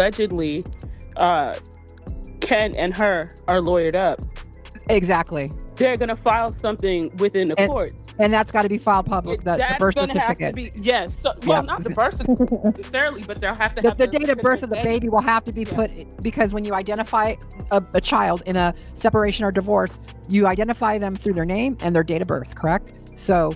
allegedly, Ken and her are lawyered up. Exactly. They're going to file something within the courts. And that's got to be filed public, the birth certificate. Yes. So, well, not the birth certificate necessarily, but they'll have to have the date of birth of the baby will have to be put, because when you identify a child in a separation or divorce, you identify them through their name and their date of birth, correct? So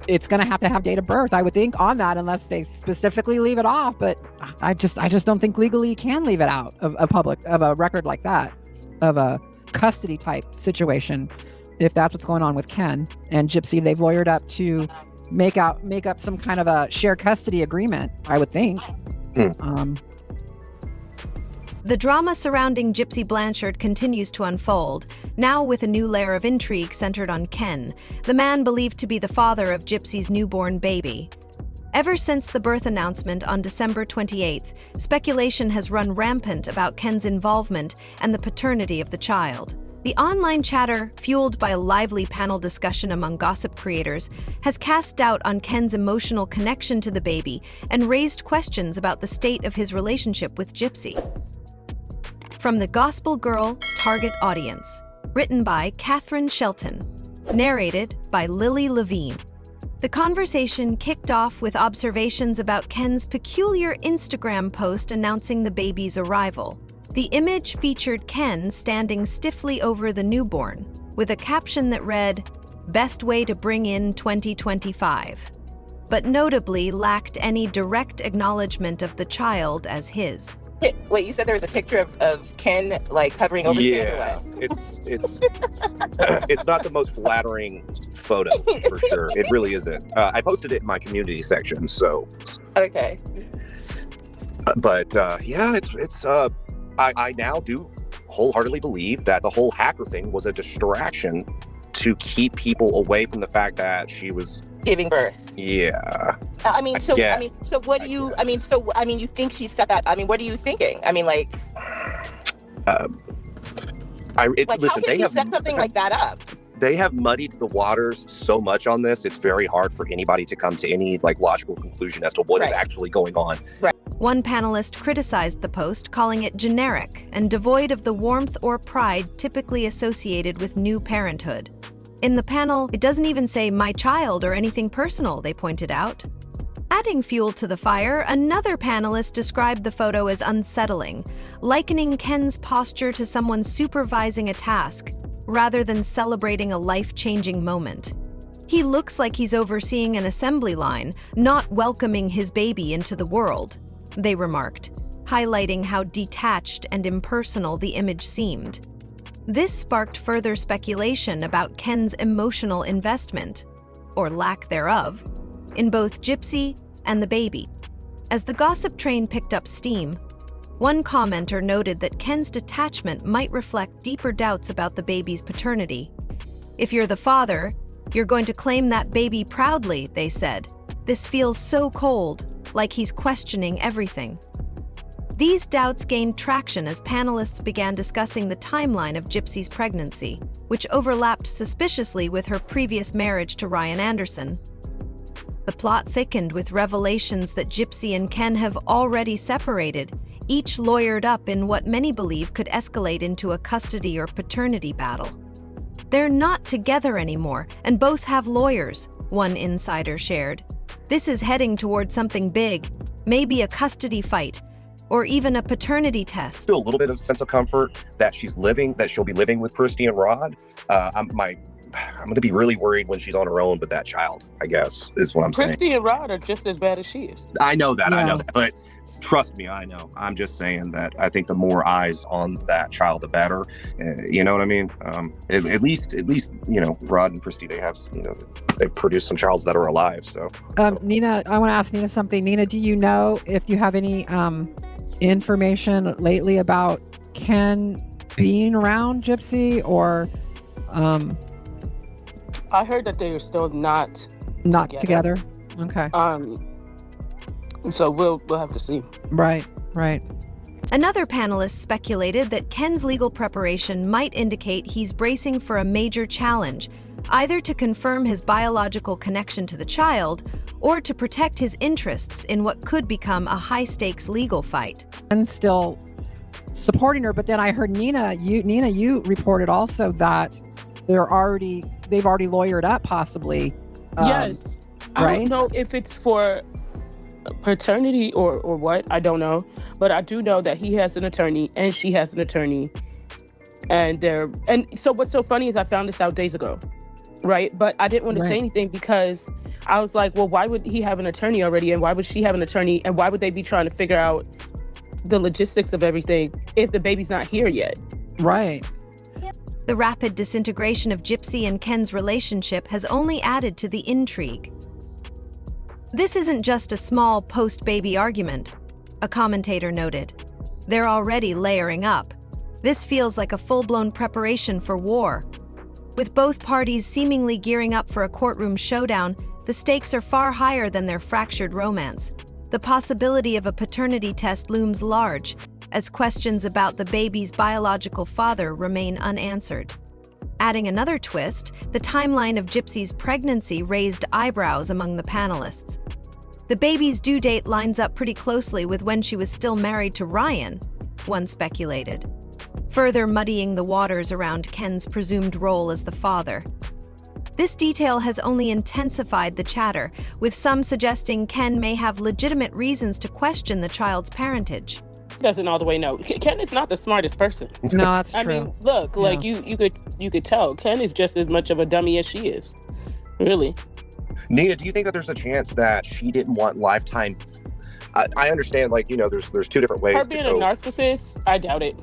it's going to have date of birth, I would think, on that, unless they specifically leave it off. But I just don't think legally you can leave it out of a record like that, of a custody type situation, if that's what's going on with Ken and GYPSY. They've lawyered up to make up some kind of a shared custody agreement, I would think. The drama surrounding GYPSY Blanchard continues to unfold, now with a new layer of intrigue centered on Ken, the man believed to be the father of GYPSY's newborn baby. Ever since the birth announcement on December 28th, speculation has run rampant about Ken's involvement and the paternity of the child. The online chatter, fueled by a lively panel discussion among gossip creators, has cast doubt on Ken's emotional connection to the baby and raised questions about the state of his relationship with GYPSY. From the Gospel Girl target audience, written by Catherine Shelton, narrated by Lily Levine. The conversation kicked off with observations about Ken's peculiar Instagram post announcing the baby's arrival. The image featured Ken standing stiffly over the newborn, with a caption that read, "Best way to bring in 2025," but notably lacked any direct acknowledgement of the child as his. Wait, you said there was a picture of Ken like hovering over Ken, or what? It's not the most flattering photo for sure. It really isn't. I posted it in my community section, so. Okay. But yeah, it's. I now do wholeheartedly believe that the whole hacker thing was a distraction to keep people away from the fact that she was giving birth. Yeah. So what do you? You think she said that? What are you thinking? Like. How can you set something like that up? They have muddied the waters so much on this. It's very hard for anybody to come to any logical conclusion as to what is actually going on. Right. One panelist criticized the post, calling it generic and devoid of the warmth or pride typically associated with new parenthood. In the panel, it doesn't even say "my child" or anything personal, they pointed out. Adding fuel to the fire, another panelist described the photo as unsettling, likening Ken's posture to someone supervising a task, rather than celebrating a life-changing moment. He looks like he's overseeing an assembly line, not welcoming his baby into the world, they remarked, highlighting how detached and impersonal the image seemed. This sparked further speculation about Ken's emotional investment, or lack thereof, in both GYPSY and the baby. As the gossip train picked up steam, one commenter noted that Ken's detachment might reflect deeper doubts about the baby's paternity. "If you're the father, you're going to claim that baby proudly," they said. "This feels so cold, like he's questioning everything." These doubts gained traction as panelists began discussing the timeline of GYPSY's pregnancy, which overlapped suspiciously with her previous marriage to Ryan Anderson. The plot thickened with revelations that GYPSY and Ken have already separated, each lawyered up in what many believe could escalate into a custody or paternity battle. "They're not together anymore, and both have lawyers," one insider shared. "This is heading toward something big, maybe a custody fight, or even a paternity test." Still a little bit of sense of comfort that she'll be living with Christy and Rod. I'm going to be really worried when she's on her own with that child, I guess, is what I'm saying. Christy and Rod are just as bad as she is. I know that, but trust me, I know. I'm just saying that I think the more eyes on that child, the better. You know what I mean? At least, Rod and Christy, they've produced some childs that are alive. So, Nina, I want to ask Nina something. Nina, do you know if you have any information lately about Ken being around GYPSY, or? I heard that they are still not together. Okay. So we'll have to see. Right. Another panelist speculated that Ken's legal preparation might indicate he's bracing for a major challenge, either to confirm his biological connection to the child or to protect his interests in what could become a high-stakes legal fight. and still supporting her. But then I heard Nina, you reported also that they've already lawyered up, possibly. Yes. I Right? don't know if it's for paternity or what. I don't know. But I do know that he has an attorney and she has an attorney. And so what's so funny is I found this out days ago. Right. But I didn't want to say anything because I was like, well, why would he have an attorney already? And why would she have an attorney? And why would they be trying to figure out the logistics of everything if the baby's not here yet? Right. The rapid disintegration of GYPSY and Ken's relationship has only added to the intrigue. This isn't just a small post-baby argument, a commentator noted. They're already layering up. This feels like a full-blown preparation for war. With both parties seemingly gearing up for a courtroom showdown, the stakes are far higher than their fractured romance. The possibility of a paternity test looms large, as questions about the baby's biological father remain unanswered. Adding another twist, the timeline of GYPSY's pregnancy raised eyebrows among the panelists. The baby's due date lines up pretty closely with when she was still married to Ryan, one speculated, further muddying the waters around Ken's presumed role as the father. This detail has only intensified the chatter, with some suggesting Ken may have legitimate reasons to question the child's parentage. Doesn't all the way know. Ken is not the smartest person. No, that's true. I mean, look, like you could tell Ken is just as much of a dummy as she is. Really. Nina, do you think that there's a chance that she didn't want lifetime? I understand, like, there's two different ways. Her being a narcissist, I doubt it.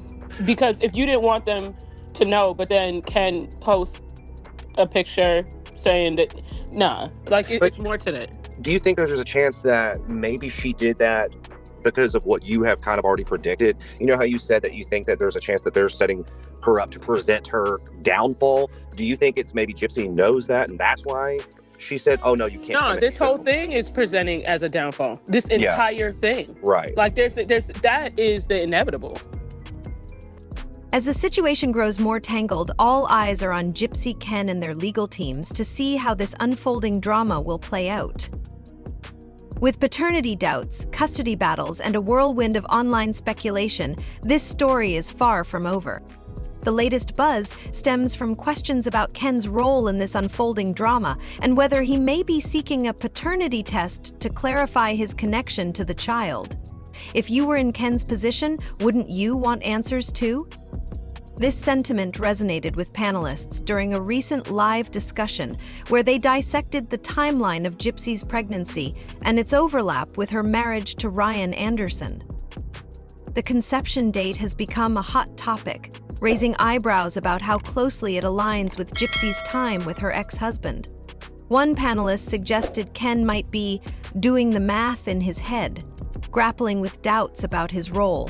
Because if you didn't want them to know, but then Ken posts a picture saying that, it's more to that. Do you think there's a chance that maybe she did that because of what you have kind of already predicted? You know how you said that you think that there's a chance that they're setting her up to present her downfall? Do you think it's maybe GYPSY knows that and that's why she said, oh no, you can't? No, this whole thing is presenting as a downfall. This entire thing. Right. Like there's that is the inevitable. As the situation grows more tangled, all eyes are on GYPSY, Ken, and their legal teams to see how this unfolding drama will play out. With paternity doubts, custody battles, and a whirlwind of online speculation, this story is far from over. The latest buzz stems from questions about Ken's role in this unfolding drama and whether he may be seeking a paternity test to clarify his connection to the child. If you were in Ken's position, wouldn't you want answers too? This sentiment resonated with panelists during a recent live discussion where they dissected the timeline of GYPSY's pregnancy and its overlap with her marriage to Ryan Anderson. The conception date has become a hot topic, raising eyebrows about how closely it aligns with GYPSY's time with her ex-husband. One panelist suggested Ken might be doing the math in his head, grappling with doubts about his role.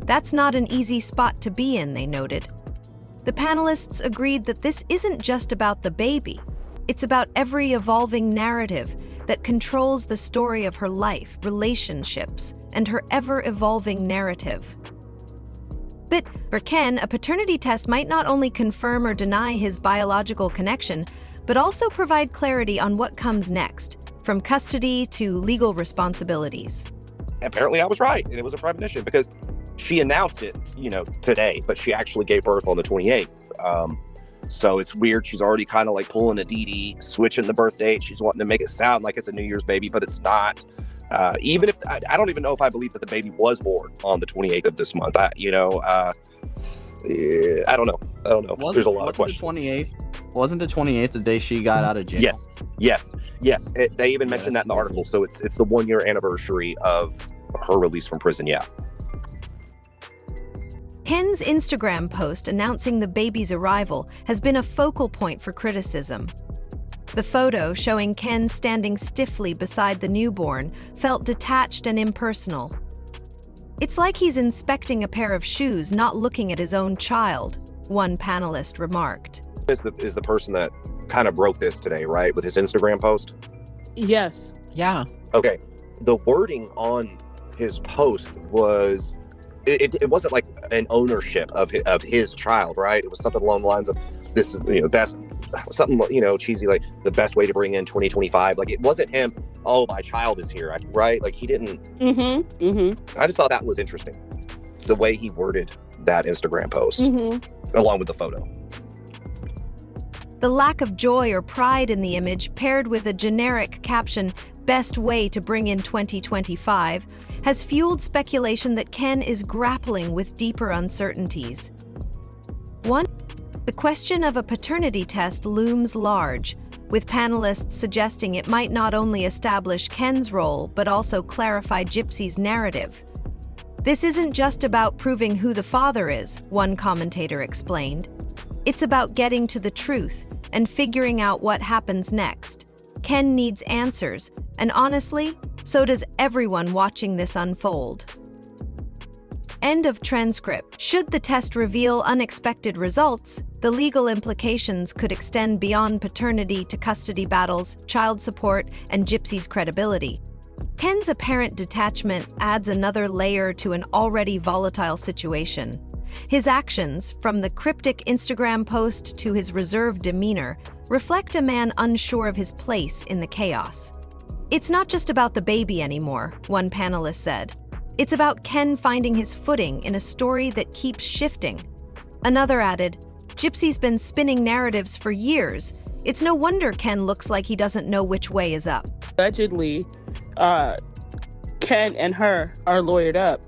That's not an easy spot to be in, they noted. The panelists agreed that this isn't just about the baby. It's about every evolving narrative that controls the story of her life, relationships, and her ever-evolving narrative. But for Ken, a paternity test might not only confirm or deny his biological connection, but also provide clarity on what comes next, from custody to legal responsibilities. Apparently I was right, and it was a premonition because she announced it, today, but she actually gave birth on the 28th. So it's weird. She's already kind of like pulling a DD, switching the birth date. She's wanting to make it sound like it's a New Year's baby, but it's not. Even if I don't even know if I believe that the baby was born on the 28th of this month. I don't know. There's a lot of questions. Wasn't the 28th the day she got out of jail? Yes. They even mentioned that in the article. So it's the 1 year anniversary of her release from prison. Yeah. Ken's Instagram post announcing the baby's arrival has been a focal point for criticism. The photo, showing Ken standing stiffly beside the newborn, felt detached and impersonal. It's like he's inspecting a pair of shoes, not looking at his own child, one panelist remarked. Is the person that kind of broke this today, right, with his Instagram post? Yes. Yeah. Okay. The wording on his post was, it wasn't like an ownership of his child, right? It was something along the lines of, this is best something, cheesy, like the best way to bring in 2025. Like, it wasn't him, oh, my child is here, right? Like, he didn't. I just thought that was interesting, the way he worded that Instagram post, along with the photo. The lack of joy or pride in the image, paired with a generic caption, "Best way to bring in 2025, has fueled speculation that Ken is grappling with deeper uncertainties. 1. The question of a paternity test looms large, with panelists suggesting it might not only establish Ken's role, but also clarify GYPSY's narrative. This isn't just about proving who the father is, one commentator explained. It's about getting to the truth and figuring out what happens next. Ken needs answers, and honestly, so does everyone watching this unfold. End of transcript. Should the test reveal unexpected results, the legal implications could extend beyond paternity to custody battles, child support, and GYPSY's credibility. Ken's apparent detachment adds another layer to an already volatile situation. His actions, from the cryptic Instagram post to his reserved demeanor, reflect a man unsure of his place in the chaos. It's not just about the baby anymore, one panelist said. It's about Ken finding his footing in a story that keeps shifting. Another added, GYPSY's been spinning narratives for years. It's no wonder Ken looks like he doesn't know which way is up. Allegedly, Ken and her are lawyered up.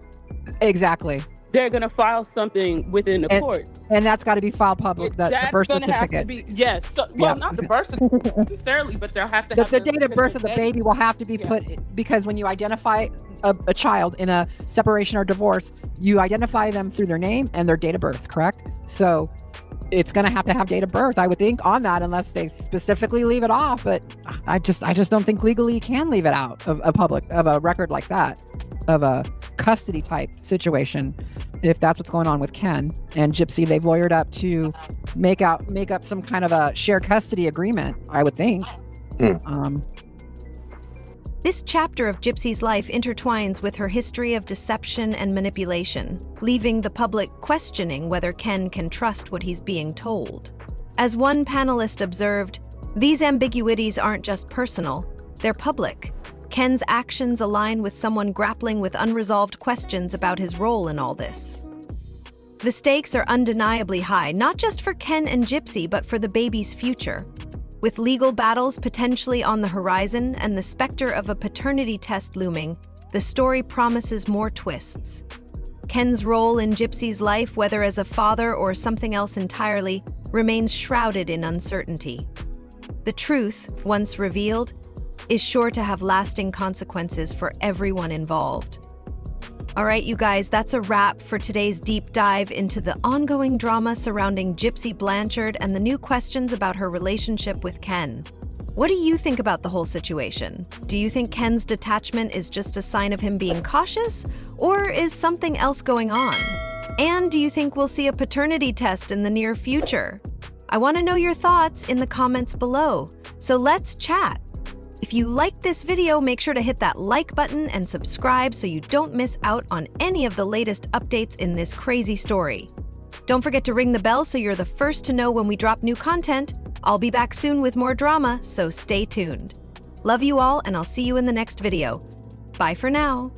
Exactly. They're going to file something within the courts. And that's got to be filed public, the birth That's going to have to certificate. be, yes. So, well, not the birth certificate necessarily, but they'll have to have The date of birth of the baby will have to be put, because when you identify a child in a separation or divorce, you identify them through their name and their date of birth, correct? So it's going to have date of birth, I would think, on that, unless they specifically leave it off. But I just don't think legally you can leave it out of a record like that, of a custody type situation, if that's what's going on with Ken and GYPSY. They've lawyered up to make up some kind of a shared custody agreement, I would think. This chapter of GYPSY's life intertwines with her history of deception and manipulation, leaving the public questioning whether Ken can trust what he's being told. As one panelist observed, these ambiguities aren't just personal, they're public. Ken's actions align with someone grappling with unresolved questions about his role in all this. The stakes are undeniably high, not just for Ken and GYPSY, but for the baby's future. With legal battles potentially on the horizon and the specter of a paternity test looming, the story promises more twists. Ken's role in GYPSY's life, whether as a father or something else entirely, remains shrouded in uncertainty. The truth, once revealed, is sure to have lasting consequences for everyone involved. All right, you guys, that's a wrap for today's deep dive into the ongoing drama surrounding GYPSY Blanchard and the new questions about her relationship with Ken. What do you think about the whole situation? Do you think Ken's detachment is just a sign of him being cautious, or is something else going on? And do you think we'll see a paternity test in the near future? I want to know your thoughts in the comments below, so let's chat. If you liked this video, make sure to hit that like button and subscribe so you don't miss out on any of the latest updates in this crazy story. Don't forget to ring the bell so you're the first to know when we drop new content. I'll be back soon with more drama, so stay tuned. Love you all, and I'll see you in the next video. Bye for now.